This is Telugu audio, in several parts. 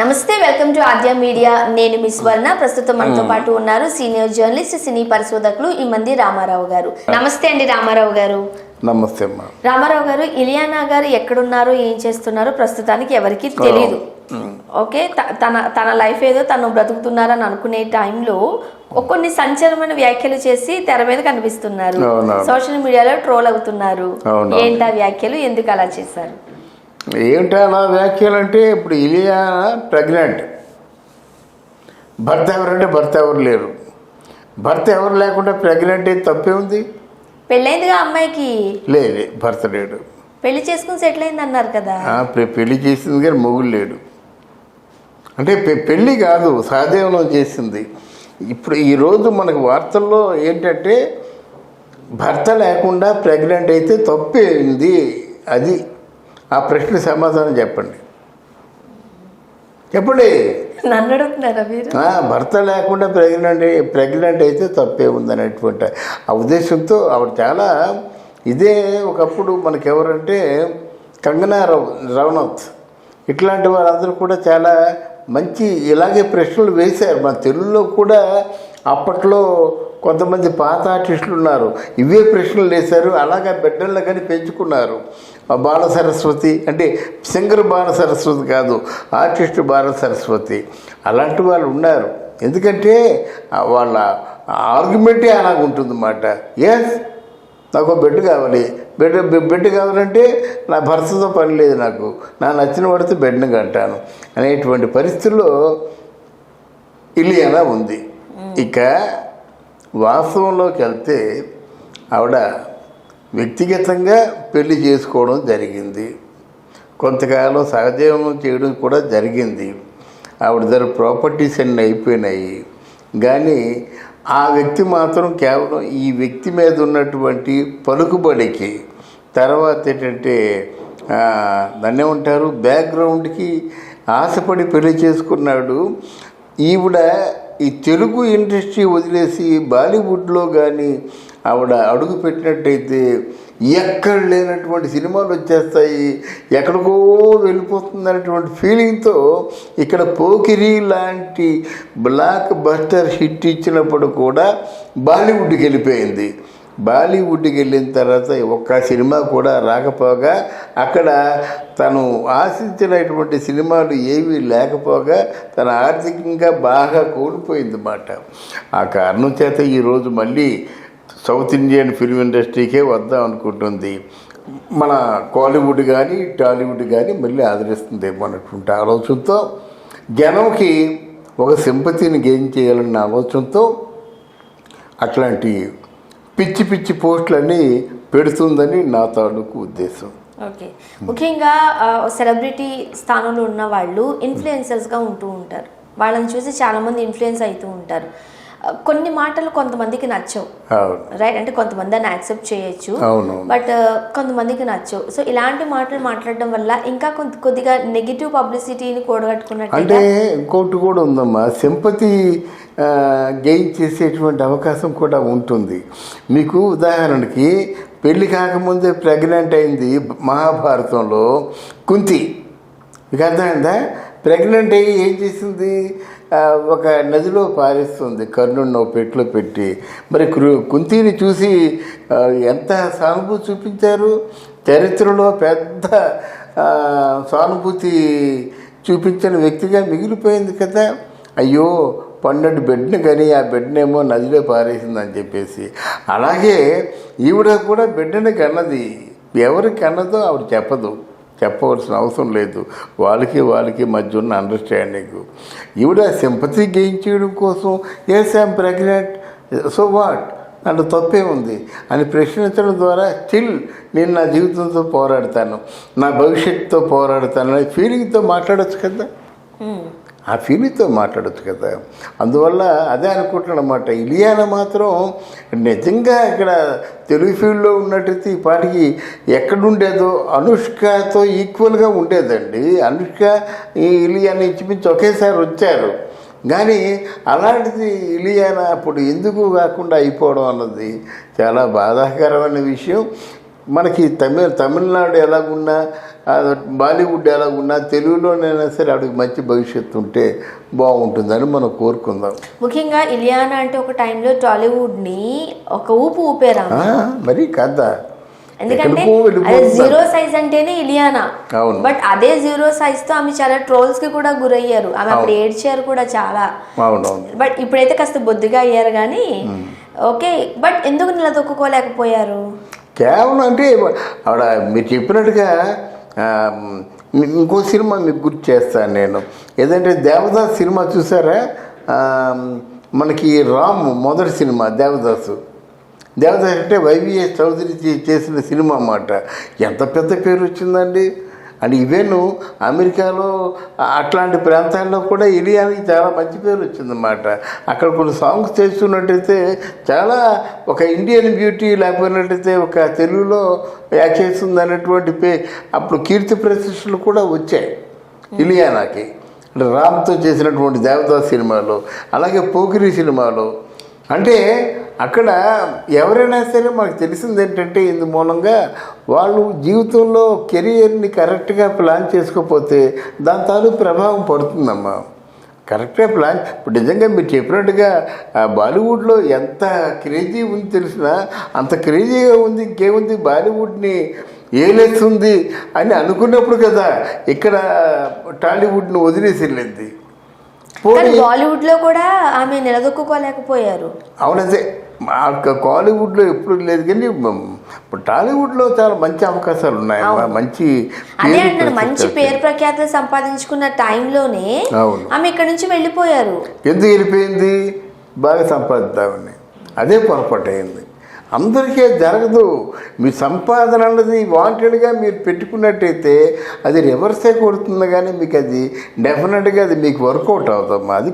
నమస్తే, వెల్కమ్ టు ఆద్య మీడియా. నేను మిస్ వర్ణ. ప్రస్తుతం మనతో పాటు ఉన్నారు సీనియర్ జర్నలిస్ట్, సినీ పరిశోధకులు ఇమ్మంది రామారావు గారు. నమస్తే అండి రామారావు గారు. నమస్తే అమ్మా. రామారావు గారు, ఇలియానా గారు ఎక్కడున్నారో ఏం చేస్తున్నారో ప్రస్తుతానికి ఎవరికి తెలియదు. ఓకే, తన లైఫ్ ఏదో తను బ్రతుకుతున్నారని అనుకునే టైంలో కొన్ని సంచలనమైన వ్యాఖ్యలు చేసి తెర మీద కనిపిస్తున్నారు. సోషల్ మీడియాలో ట్రోల్ అవుతున్నారు. ఏంటా వ్యాఖ్యలు, ఎందుకు అలా చేశారు? ఏమిటా అలా వ్యాఖ్యలు అంటే, ఇప్పుడు ఇలియానా ప్రెగ్నెంట్. భర్త ఎవరంటే భర్త ఎవరు లేరు. భర్త ఎవరు లేకుండా ప్రెగ్నెంట్ అయితే తప్పే ఉంది. పెళ్ళైందిగా అమ్మాయికి. లేదు, భర్త లేడు. పెళ్లి చేసుకుని సెటిల్ అయింది అన్నారు కదా. పెళ్లి చేసింది కానీ మొగుడు లేడు. అంటే పెళ్ళి కాదు, సహజీవనం చేసింది. ఇప్పుడు ఈరోజు మనకు వార్తల్లో ఏంటంటే, భర్త లేకుండా ప్రెగ్నెంట్ అయితే తప్పేంది. అది ఆ ప్రశ్న సమాధానం చెప్పండి. నన్ను అడుగుతున్నారా మీరు? భర్త లేకుండా ప్రెగ్నెంట్ అయితే తప్పే ఉందనేటువంటి ఆ ఉద్దేశంతో ఆవిడ చాలా ఇదే. ఒకప్పుడు మనకెవరంటే కంగనా రనౌత్, ఇట్లాంటి వారందరూ కూడా చాలా మంచి ఇలాగే ప్రశ్నలు వేశారు. మన తెలుగులో కూడా అప్పట్లో కొంతమంది పాత ఆర్టిస్టులు ఉన్నారు, ఇవే ప్రశ్నలు వేశారు. అలాగా బిడ్డల్లో కానీ పెంచుకున్నారు. బాల సరస్వతి అంటే సింగర్ బాల సరస్వతి కాదు, ఆర్టిస్ట్ బాల సరస్వతి, అలాంటి వాళ్ళు ఉన్నారు. ఎందుకంటే వాళ్ళ ఆర్గ్యుమెంటే అలాగ ఉంటుందన్నమాట. ఎస్, నాకు బెడ్ కావాలి, బెడ్ కావాలంటే నా భర్తతో పని లేదు, నాకు నచ్చిన వాడితో బెడ్ని కంటాను అనేటువంటి పరిస్థితుల్లో ఇలియానా ఉంది. ఇక వాస్తవంలోకి వెళ్తే ఆవిడ వ్యక్తిగతంగా పెళ్లి చేసుకోవడం జరిగింది. కొంతకాలం సహజీవనం చేయడం కూడా జరిగింది. ఆవిడ దగ్గర ప్రాపర్టీస్ అన్నీ అయిపోయినాయి. కానీ ఆ వ్యక్తి మాత్రం కేవలం ఈ వ్యక్తి మీద ఉన్నటువంటి పలుకుబడికి, తర్వాత ఏంటంటే దాన్ని ఏమంటారు, బ్యాక్గ్రౌండ్కి ఆశపడి పెళ్లి చేసుకున్నాడు. ఈవిడ ఈ తెలుగు ఇండస్ట్రీ వదిలేసి బాలీవుడ్లో కానీ ఆవిడ అడుగు పెట్టినట్టయితే ఎక్కడ లేనటువంటి సినిమాలు వచ్చేస్తాయి, ఎక్కడికో వెళ్ళిపోతుందనేటువంటి ఫీలింగ్తో ఇక్కడ పోకిరి లాంటి బ్లాక్ బస్టర్ హిట్ ఇచ్చినప్పుడు కూడా బాలీవుడ్కి వెళ్ళిపోయింది. బాలీవుడ్కి వెళ్ళిన తర్వాత ఒక్క సినిమా కూడా రాకపోగా, అక్కడ తను ఆశించినటువంటి సినిమాలు ఏవీ లేకపోగా తన ఆర్థికంగా బాగా కోల్పోయిందన్నమాట. ఆ కారణం చేత ఈరోజు మళ్ళీ సౌత్ ఇండియన్ ఫిల్మ్ ఇండస్ట్రీకే వద్దాం అనుకుంటుంది. మన కాలీవుడ్ కానీ టాలీవుడ్ కానీ మళ్ళీ ఆదరిస్తుందేమో అన్నటువంటి ఆలోచనతో, జనంకి ఒక సింపతిని గెయిన్ చేయాలన్న ఆలోచనతో అట్లాంటి పిచ్చి పిచ్చి పోస్టులన్నీ పెడుతుందని నా తాలూకు ఉద్దేశం. ఓకే, ముఖ్యంగా సెలబ్రిటీ స్థానంలో ఉన్న వాళ్ళు ఇన్ఫ్లుయెన్సర్స్గా ఉంటూ ఉంటారు. వాళ్ళని చూసి చాలామంది ఇన్ఫ్లుయెన్స్ అవుతూ ఉంటారు. కొన్ని మాటలు కొంతమందికి నచ్చవు, రైట్? అంటే కొంతమంది అని యాక్సెప్ట్ చేయొచ్చు, బట్ కొంతమందికి నచ్చవు. సో ఇలాంటి మాటలు మాట్లాడడం వల్ల ఇంకా కొద్దిగా నెగిటివ్ పబ్లిసిటీని కూడగట్టుకున్నట్టు. అంటే ఇంకోటి కూడా ఉందమ్మా, సింపతి గెయిన్ చేసేటువంటి అవకాశం కూడా ఉంటుంది. మీకు ఉదాహరణకి పెళ్లి కాకముందే ప్రెగ్నెంట్ అయింది మహాభారతంలో కుంతి. మీకు అర్థమైందా? ప్రెగ్నెంట్ అయ్యి ఏం చేసింది, ఒక నదిలో పారేస్తుంది కర్ణుడిని ఒక పెట్టిలో పెట్టి. మరి కుంతిని చూసి ఎంత సానుభూతి చూపించారు. చరిత్రలో పెద్ద సానుభూతి చూపించిన వ్యక్తిగా మిగిలిపోయింది కదా. అయ్యో, 12 బెడ్ని కానీ ఆ బెడ్నేమో నదిలో పారేసిందని చెప్పేసి. అలాగే ఈవిడ కూడా బిడ్డని కన్నది. ఎవరికి కన్నదో ఆవిడ చెప్పదు, చెప్పవలసిన అవసరం లేదు. వాళ్ళకి మధ్య ఉన్న అండర్స్టాండింగ్. ఈవిడ సింపతి గెయిన్ చేయడం కోసం yes I'm pregnant, so what, అంటే తప్పే ఉంది అని ప్రశ్నించడం ద్వారా స్టిల్ నేను నా జీవితంతో పోరాడతాను, నా భవిష్యత్తుతో పోరాడతాను అనే ఫీలింగ్తో మాట్లాడచ్చు కదా. ఆ ఫీలింగ్తో మాట్లాడచ్చు కదా. అందువల్ల అదే అనుకుంటున్నాను అన్నమాట. ఇలియానా మాత్రం నిజంగా ఇక్కడ తెలుగు ఫీల్డ్లో ఉన్నట్టయితే ఈ పాటికి ఎక్కడుండేదో అనుష్కతో ఈక్వల్గా ఉండేదండి. అనుష్క ఈ ఇలియానా ఇంచుమించు ఒకేసారి వచ్చారు. కానీ అలాంటిది ఇలియానా అప్పుడు ఎందుకు కాకుండా అయిపోవడం అన్నది చాలా బాధాకరమైన విషయం. మనకి తమిళనాడు ఎలాగున్నా బాలీవుడ్ ఎలాగున్నా తెలుగులోనైనా సరే ఆవిడకి మంచి భవిష్యత్తు ఉంటే బాగుంటుందని మనం కోరుకుందాం. ముఖ్యంగా ఇలియానా అంటే ఒక టైంలో టాలీవుడ్ని ఒక ఊపేరా మరి కదా. ఎందుకంటే అదే జీరో సైజ్ అంటేనే ఇలియానా, బట్ అదే జీరో సైజ్ తో ఆమె చాలా ట్రోల్స్ కి కూడా గురయ్యారు. ఆమె అప్పుడు ఏడ్చారు కూడా చాలా. బట్ ఇప్పుడైతే కాస్త బొద్దుగా అయ్యారు కానీ ఓకే. బట్ ఎందుకు నిలదొక్కుకోలేకపోయారు? కేవలం అంటే ఆవిడ మీరు చెప్పినట్టుగా ఇంకో సినిమా మీకు గుర్తు చేస్తాను నేను. ఏదంటే దేవదాస్ సినిమా చూసారా? మనకి రామ్ మొదటి సినిమా దేవదాస్ అంటే వైవిఎస్ చౌదరి చేసిన సినిమా అన్నమాట. ఎంత పెద్ద పేరు వచ్చిందండి. అండ్ ఈవెన్ అమెరికాలో అట్లాంటి ప్రాంతాల్లో కూడా ఇలియానాకి చాలా మంచి పేరు వచ్చిందన్నమాట. అక్కడ కొన్ని సాంగ్స్ చేస్తున్నట్టయితే చాలా ఒక ఇండియన్ బ్యూటీ, లేకపోయినట్టయితే ఒక తెలుగులో యాక్ట్ చేస్తుంది అనేటువంటి అప్పుడు కీర్తి ప్రతిష్టలు కూడా వచ్చాయి ఇలియానాకి. అంటే రామ్తో చేసినటువంటి దేవదాస్ సినిమాలో, అలాగే పోకిరి సినిమాలో. అంటే అక్కడ ఎవరైనా సరే మనకు తెలిసింది ఏంటంటే ఇందు మూలంగా వాళ్ళు జీవితంలో కెరియర్ని కరెక్ట్గా ప్లాన్ చేసుకోకపోతే దాని తాలూకు ప్రభావం పడుతుందమ్మా. కరెక్ట్గా ప్లాన్ ఇప్పుడు నిజంగా మీరు చెప్పినట్టుగా బాలీవుడ్లో ఎంత క్రేజీ ఉంది తెలిసినా అంత క్రేజీగా ఉంది. ఇంకేముంది, బాలీవుడ్ని ఏలేస్తుంది అని అనుకున్నప్పుడు కదా ఇక్కడ టాలీవుడ్ని వదిలేసి వెళ్ళింది. బాలీవుడ్ లో కూడా ఆమె నిలదొక్కుకోలేకపోయారు. అవునదే, కాలీవుడ్లో ఎప్పుడు లేదు కానీ ఇప్పుడు టాలీవుడ్లో చాలా మంచి అవకాశాలు ఉన్నాయి. మంచి అదే అంటారు, మంచి పేరు ప్రఖ్యాతులు సంపాదించుకున్న టైంలోనే ఆమె ఇక్కడ నుంచి వెళ్ళిపోయారు. ఎందుకు వెళ్ళిపోయింది? బాగా సంపాదిద్దామని. అదే పొరపాటు అయింది. అందరికీ జరగదు. మీ సంపాదన అన్నది వాంటెడ్గా మీరు పెట్టుకున్నట్టయితే అది రివర్సే కొడుతుంది, కానీ మీకు అది డెఫినెట్గా అది మీకు వర్కౌట్ అవుతామా. అది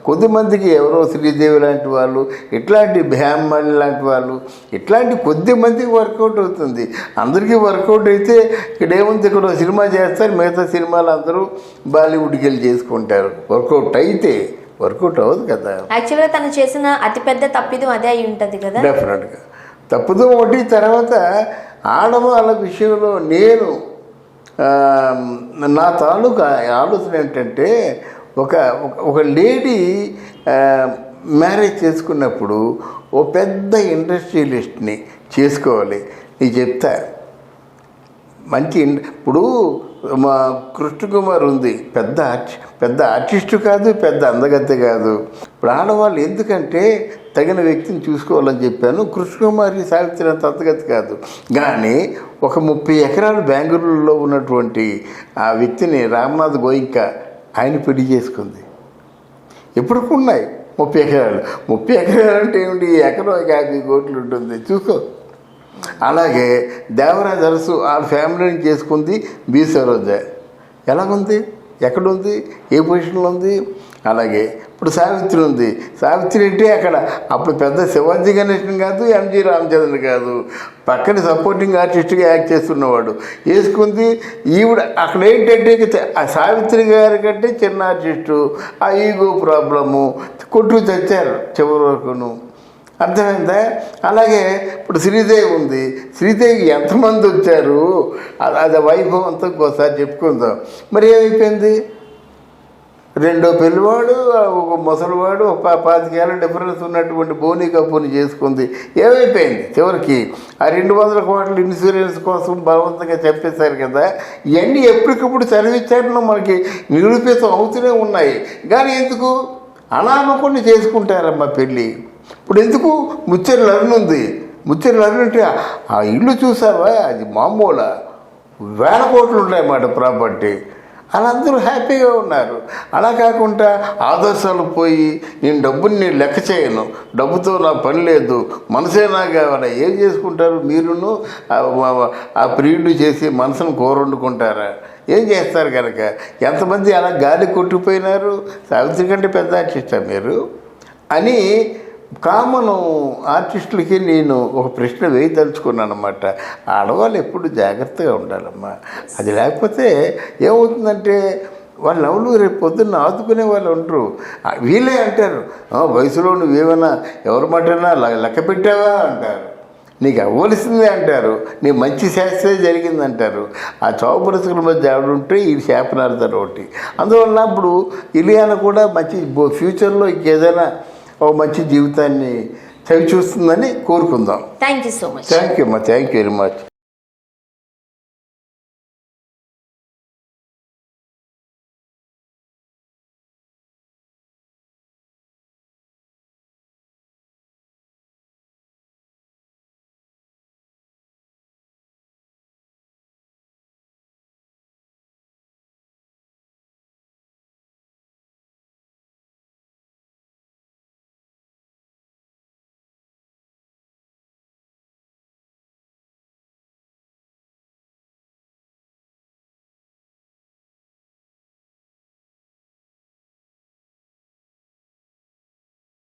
కొద్దిమందికి ఎవరో శ్రీదేవి లాంటి వాళ్ళు, ఇట్లాంటి బ్యాహ్మణి లాంటి వాళ్ళు, ఇట్లాంటి కొద్ది మందికి వర్కౌట్ అవుతుంది. అందరికీ వర్కౌట్ అయితే ఇక్కడ ఏముంది, ఇక్కడ సినిమా చేస్తారు, మిగతా సినిమాలు అందరూ బాలీవుడ్కి వెళ్ళి చేసుకుంటారు. వర్కౌట్ అయితే వర్కౌట్ అవ్వదు కదా. యాక్చువల్గా తను చేసిన అతిపెద్ద తప్పిదం అదే అయి ఉంటుంది కదా. డెఫినెట్గా తప్పుదం ఒకటి. తర్వాత ఆడవాళ్ళ విషయంలో నేను నా తాలూకా ఆలోచన ఏంటంటే ఒక లేడీ మ్యారేజ్ చేసుకున్నప్పుడు ఓ పెద్ద ఇండస్ట్రియలిస్ట్ని చేసుకోవాలి. నేను చెప్తా, మంచి ఇప్పుడు మా కృష్ణకుమార్ ఉంది, పెద్ద ఆర్టిస్టు కాదు, పెద్ద అందగత్తె కాదు. ఇప్పుడు ఆడవాళ్ళు ఎందుకంటే తగిన వ్యక్తిని చూసుకోవాలని చెప్పాను. కృష్ణకుమారి సావిత్రి అంత అందగత్తె కాదు, కానీ ఒక 30 ఎకరాలు బెంగళూరులో ఉన్నటువంటి ఆ వ్యక్తిని రామ్నాథ్ గోయింకా ఆయన పెళ్లి చేసుకుంది. ఎప్పటికి ఉన్నాయి 30 ఎకరాలు. 30 ఎకరాలు అంటే ఏమిటి, ఎకరం 50 కోట్లు ఉంటుంది చూసుకో. అలాగే దేవరాజ్ అరసు ఆ ఫ్యామిలీని చేసుకుంది బి సరోజ. ఎలాగుంది, ఎక్కడుంది, ఏ పొజిషన్లో ఉంది. అలాగే ఇప్పుడు సావిత్రి ఉంది. సావిత్రి అంటే అక్కడ అప్పుడు పెద్ద శివాజీ గణేషన్ కాదు, ఎంజి రామచంద్రన్ కాదు, పక్కన సపోర్టింగ్ ఆర్టిస్ట్గా యాక్ట్ చేస్తున్నవాడు వేసుకుంది. ఈవిడ అక్కడ ఏంటంటే ఆ సావిత్రి గారి కంటే చిన్న ఆర్టిస్టు, ఆ ఈగో ప్రాబ్లము కొట్టు తెచ్చారు చివరి వరకును. అర్థమైందా? అలాగే ఇప్పుడు శ్రీదేవి ఉంది. శ్రీదేవికి ఎంతమంది వచ్చారు, అది వైభవం అంతా ఒకసారి చెప్పుకుందాం. మరి ఏమైపోయింది, రెండో పెళ్ళివాడు, ఒక ముసలివాడు, ఒక 25 ఏళ్ళ డిఫరెన్స్ ఉన్నటువంటి బోనీ కపూర్ని చేసుకుంది. ఏమైపోయింది చివరికి? ఆ 200 కోట్ల ఇన్సూరెన్స్ కోసం బలవంతంగా చెప్పేశారు కదా. ఇవన్నీ ఎప్పటికప్పుడు చదివించారో మనకి నిరూపితం అవుతూనే ఉన్నాయి. కానీ ఎందుకు అనామకుడిని చేసుకుంటారమ్మా పెళ్ళి. ఇప్పుడు ఎందుకు ముచ్చెరి లర్న్ ఉంది. ముచ్చెరి లర్న్ అంటే ఆ ఇల్లు చూసావా, అది మామూలు 1000 కోట్లు ఉన్నాయన్నమాట ప్రాపర్టీ. వాళ్ళందరూ హ్యాపీగా ఉన్నారు. అలా కాకుండా ఆదర్శాలు పోయి నేను డబ్బుని లెక్క చేయను, డబ్బుతో నా పని లేదు, మనసే నాకు కావాలి. ఏం చేసుకుంటారు మీరును? ఆ ప్రియుడు చేసి మనసును కోరొండుకుంటారా? ఏం చేస్తారు కనుక ఎంతమంది అలా గాలి కొట్టిపోయినారు. సావిత్రి కంటే పెద్ద ఆర్టిస్టా మీరు అని కామన్ ఆర్టిస్టులకి నేను ఒక ప్రశ్న వేయదలుచుకున్నాను అన్నమాట. ఆడవాళ్ళు ఎప్పుడు జాగ్రత్తగా ఉండాలమ్మా. అది లేకపోతే ఏమవుతుందంటే వాళ్ళ లవ్లు రేపు పొద్దున్న ఆదుకునే వాళ్ళు ఉండరు. వీళ్ళే అంటారు, వయసులో నువ్వేమైనా ఎవరి మాటైనా లెక్క పెట్టావా అంటారు. నీకు అవ్వలసిందే అంటారు, నీ మంచి శాస్త్రే జరిగిందంటారు. ఆ చావు బ్రతుకుల మధ్య ఆవిడుంటే ఈ శాపనార్థాలు ఒకటి. అందువల్ల ఇప్పుడు ఇలియానా కూడా మంచి ఫ్యూచర్లో ఇంకేదైనా ఒక మంచి జీవితాన్ని చవి చూస్తుందని కోరుకుందాం. Thank you so much. Thank you అమ్మా, థ్యాంక్ యూ వెరీ మచ్.